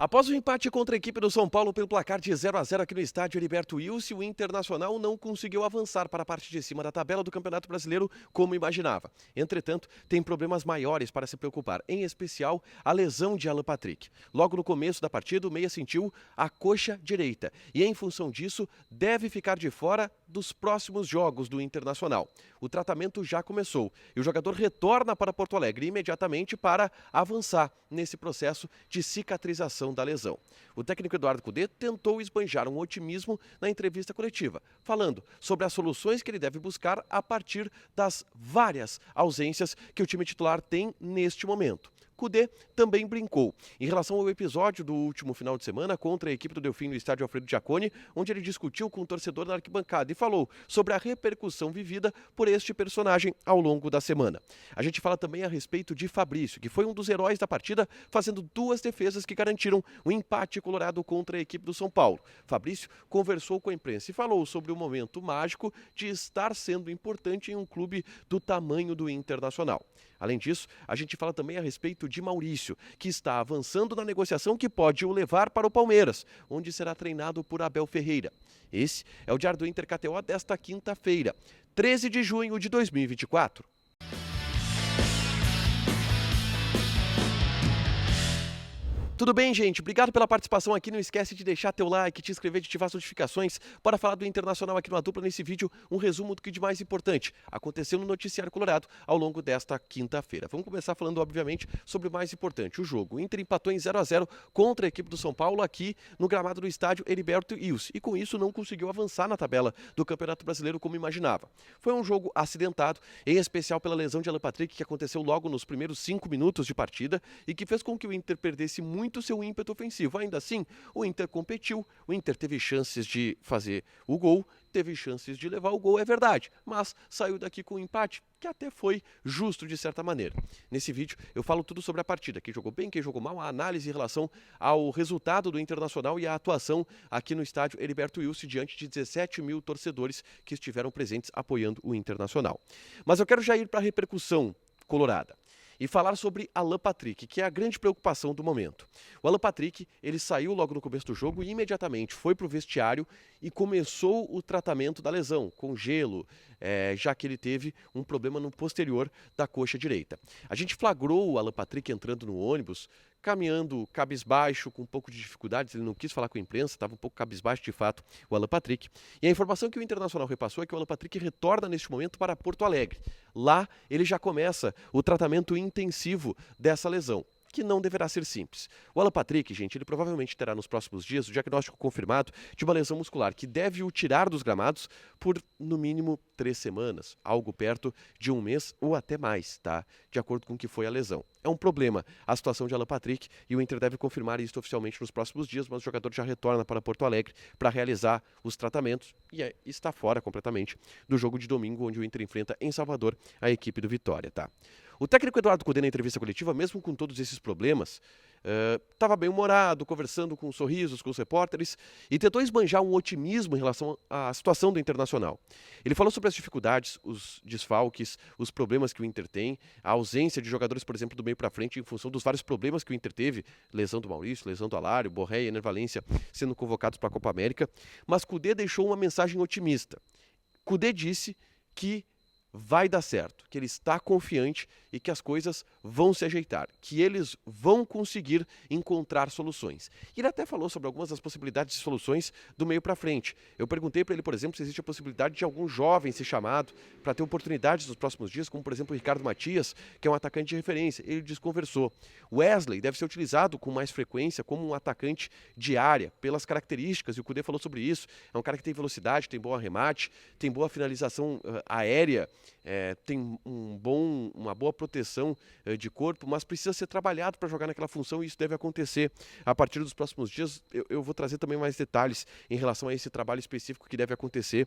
Após o empate contra a equipe do São Paulo pelo placar de 0-0 aqui no estádio Heriberto Wilson, o Internacional não conseguiu avançar para a parte de cima da tabela do Campeonato Brasileiro como imaginava. Entretanto, tem problemas maiores para se preocupar, em especial a lesão de Alan Patrick. Logo no começo da partida, o meia sentiu a coxa direita e, em função disso, deve ficar de fora dos próximos jogos do Internacional. O tratamento já começou e o jogador retorna para Porto Alegre imediatamente para avançar nesse processo de cicatrização da lesão. O técnico Eduardo Cudê tentou esbanjar um otimismo na entrevista coletiva, falando sobre as soluções que ele deve buscar a partir das várias ausências que o time titular tem neste momento. Cudê também brincou em relação ao episódio do último final de semana contra a equipe do Delfim no estádio Alfredo Jaconi, onde ele discutiu com o torcedor na arquibancada e falou sobre a repercussão vivida por este personagem ao longo da semana. A gente fala também a respeito de Fabrício, que foi um dos heróis da partida, fazendo duas defesas que garantiram o empate colorado contra a equipe do São Paulo. Fabrício conversou com a imprensa e falou sobre o momento mágico de estar sendo importante em um clube do tamanho do Internacional. Além disso, a gente fala também a respeito de Maurício, que está avançando na negociação que pode o levar para o Palmeiras, onde será treinado por Abel Ferreira. Esse é o Diário do Inter KTO desta quinta-feira, 13 de junho de 2024. Tudo bem, gente? Obrigado pela participação aqui. Não esquece de deixar teu like, te inscrever, de ativar as notificações para falar do Internacional aqui no A Dupla. Nesse vídeo, um resumo do que de mais importante aconteceu no Noticiário Colorado ao longo desta quinta-feira. Vamos começar falando, obviamente, sobre o mais importante, o jogo. O Inter empatou em 0-0 contra a equipe do São Paulo aqui no gramado do estádio Heriberto Wilson e com isso não conseguiu avançar na tabela do Campeonato Brasileiro como imaginava. Foi um jogo acidentado, em especial pela lesão de Alan Patrick, que aconteceu logo nos primeiros 5 minutos de partida e que fez com que o Inter perdesse muito seu ímpeto ofensivo. Ainda assim, o Inter competiu, o Inter teve chances de fazer o gol, teve chances de levar o gol, é verdade, mas saiu daqui com um empate que até foi justo de certa maneira. Nesse vídeo eu falo tudo sobre a partida, quem jogou bem, quem jogou mal, a análise em relação ao resultado do Internacional e a atuação aqui no estádio Heriberto Wilson diante de 17 mil torcedores que estiveram presentes apoiando o Internacional. Mas eu quero já ir para a repercussão colorada e falar sobre Alan Patrick, que é a grande preocupação do momento. O Alan Patrick, ele saiu logo no começo do jogo e imediatamente foi para o vestiário e começou o tratamento da lesão, com gelo, já que ele teve um problema no posterior da coxa direita. A gente flagrou o Alan Patrick entrando no ônibus, caminhando cabisbaixo, com um pouco de dificuldades, ele não quis falar com a imprensa, estava um pouco cabisbaixo de fato, o Alan Patrick. E a informação que o Internacional repassou é que o Alan Patrick retorna neste momento para Porto Alegre. Lá ele já começa o tratamento intensivo dessa lesão, que não deverá ser simples. O Alan Patrick, gente, ele provavelmente terá nos próximos dias o diagnóstico confirmado de uma lesão muscular que deve o tirar dos gramados por, no mínimo, 3 semanas, algo perto de 1 mês ou até mais, tá? De acordo com o que foi a lesão. É um problema a situação de Alan Patrick e o Inter deve confirmar isso oficialmente nos próximos dias, mas o jogador já retorna para Porto Alegre para realizar os tratamentos e está fora completamente do jogo de domingo, onde o Inter enfrenta em Salvador a equipe do Vitória, tá? O técnico Eduardo Cudê, na entrevista coletiva, mesmo com todos esses problemas, estava bem humorado, conversando com sorrisos com os repórteres e tentou esbanjar um otimismo em relação à situação do Internacional. Ele falou sobre as dificuldades, os desfalques, os problemas que o Inter tem, a ausência de jogadores, por exemplo, do meio para frente em função dos vários problemas que o Inter teve, lesão do Maurício, lesão do Alário, Borré e Ener Valencia sendo convocados para a Copa América, mas Cudê deixou uma mensagem otimista. Cudê disse que vai dar certo, que ele está confiante e que as coisas vão se ajeitar, que eles vão conseguir encontrar soluções. E ele até falou sobre algumas das possibilidades de soluções do meio para frente. Eu perguntei para ele, por exemplo, se existe a possibilidade de algum jovem ser chamado para ter oportunidades nos próximos dias, como por exemplo o Ricardo Matias, que é um atacante de referência. Ele desconversou. Wesley deve ser utilizado com mais frequência como um atacante de área, pelas características, e o Cudê falou sobre isso. É um cara que tem velocidade, tem bom arremate, tem boa finalização aérea, tem uma boa proteção de corpo, mas precisa ser trabalhado para jogar naquela função e isso deve acontecer a partir dos próximos dias. Eu vou trazer também mais detalhes em relação a esse trabalho específico que deve acontecer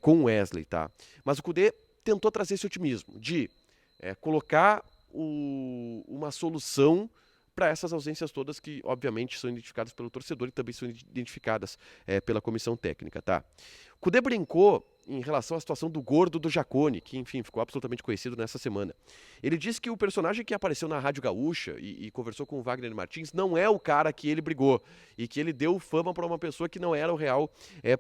com o Wesley, tá? Mas o Cudê tentou trazer esse otimismo de colocar uma solução para essas ausências todas que, obviamente, são identificadas pelo torcedor e também são identificadas pela comissão técnica, tá? O Cudê brincou em relação à situação do gordo do Jacone, que, enfim, ficou absolutamente conhecido nessa semana. Ele disse que o personagem que apareceu na Rádio Gaúcha e conversou com o Wagner Martins não é o cara que ele brigou e que ele deu fama para uma pessoa que não era o real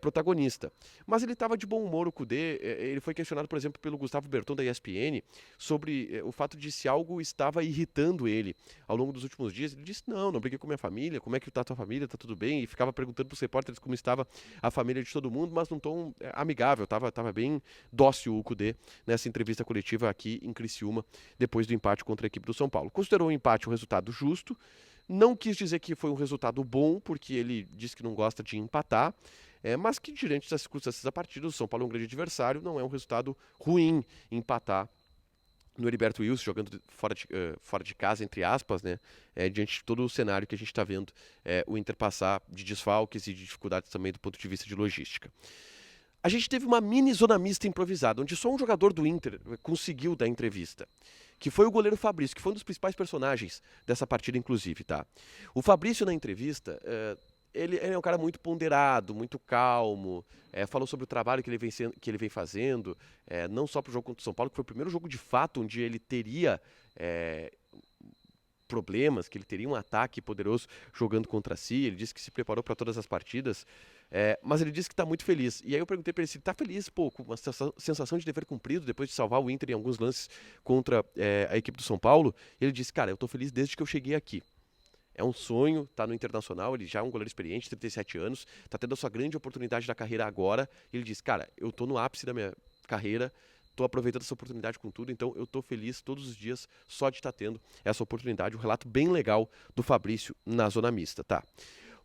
protagonista. Mas ele estava de bom humor, o Kudê. Ele foi questionado, por exemplo, pelo Gustavo Berton, da ESPN, sobre o fato de se algo estava irritando ele ao longo dos últimos dias. Ele disse, não briguei com minha família, como é que tá a tua família, tá tudo bem? E ficava perguntando para os repórteres como estava a família de todo mundo, mas num tom amigável, tava bem dócil o Kudê nessa entrevista coletiva aqui em Criciúma, depois do empate contra a equipe do São Paulo. Considerou o empate um resultado justo, não quis dizer que foi um resultado bom, porque ele disse que não gosta de empatar, mas que diante das circunstâncias da partida, o São Paulo é um grande adversário, não é um resultado ruim empatar no Heriberto Wilson, jogando fora de casa, entre aspas, né? Diante de todo o cenário que a gente está vendo o Inter passar de desfalques e de dificuldades também do ponto de vista de logística. A gente teve uma mini zona mista improvisada, onde só um jogador do Inter conseguiu dar entrevista, que foi o goleiro Fabrício, que foi um dos principais personagens dessa partida, inclusive, tá? O Fabrício, na entrevista, ele é um cara muito ponderado, muito calmo, falou sobre o trabalho que ele vem fazendo, não só para o jogo contra o São Paulo, que foi o primeiro jogo de fato onde ele teria problemas, que ele teria um ataque poderoso jogando contra si. Ele disse que se preparou para todas as partidas, mas ele disse que está muito feliz. E aí eu perguntei para ele se ele está feliz, com uma sensação de dever cumprido depois de salvar o Inter em alguns lances contra a equipe do São Paulo. E ele disse, cara, eu estou feliz desde que eu cheguei aqui. É um sonho, tá no Internacional, ele já é um goleiro experiente, 37 anos, tá tendo a sua grande oportunidade da carreira agora. E ele diz, cara, eu tô no ápice da minha carreira, tô aproveitando essa oportunidade com tudo, então eu tô feliz todos os dias só de estar tendo essa oportunidade. Um relato bem legal do Fabrício na zona mista, tá?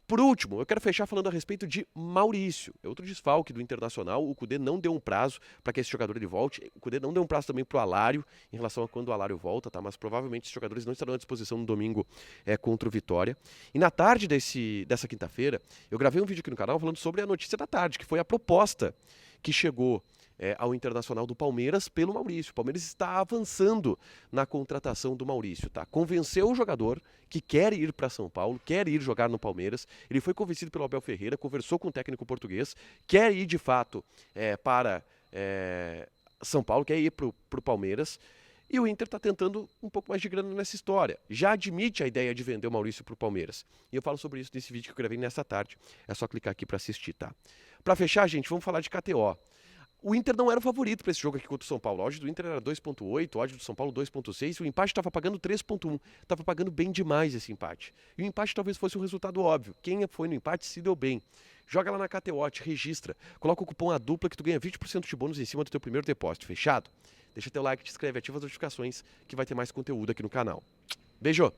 Por último, eu quero fechar falando a respeito de Maurício, outro desfalque do Internacional. O Kudê não deu um prazo para que esse jogador ele volte. O Kudê não deu um prazo também para o Alário em relação a quando o Alário volta, tá? Mas provavelmente esses jogadores não estarão à disposição no domingo contra o Vitória. E na tarde dessa quinta-feira, eu gravei um vídeo aqui no canal falando sobre a notícia da tarde, que foi a proposta que chegou ao Internacional do Palmeiras pelo Maurício. O Palmeiras está avançando na contratação do Maurício, tá? Convenceu o jogador que quer ir para São Paulo, quer ir jogar no Palmeiras. Ele foi convencido pelo Abel Ferreira, conversou com o técnico português, quer ir de fato para São Paulo, quer ir para o Palmeiras. E o Inter está tentando um pouco mais de grana nessa história. Já admite a ideia de vender o Maurício para o Palmeiras. E eu falo sobre isso nesse vídeo que eu gravei nessa tarde. É só clicar aqui para assistir, tá? Para fechar, gente, vamos falar de KTO. O Inter não era o favorito para esse jogo aqui contra o São Paulo. A odd do Inter era 2.8, a odd do São Paulo 2.6. O empate estava pagando 3.1. Estava pagando bem demais esse empate. E o empate talvez fosse um resultado óbvio. Quem foi no empate se deu bem. Joga lá na KTO, te registra. Coloca o cupom ADUPLA que tu ganha 20% de bônus em cima do teu primeiro depósito. Fechado? Deixa teu like, te inscreve, ativa as notificações que vai ter mais conteúdo aqui no canal. Beijo!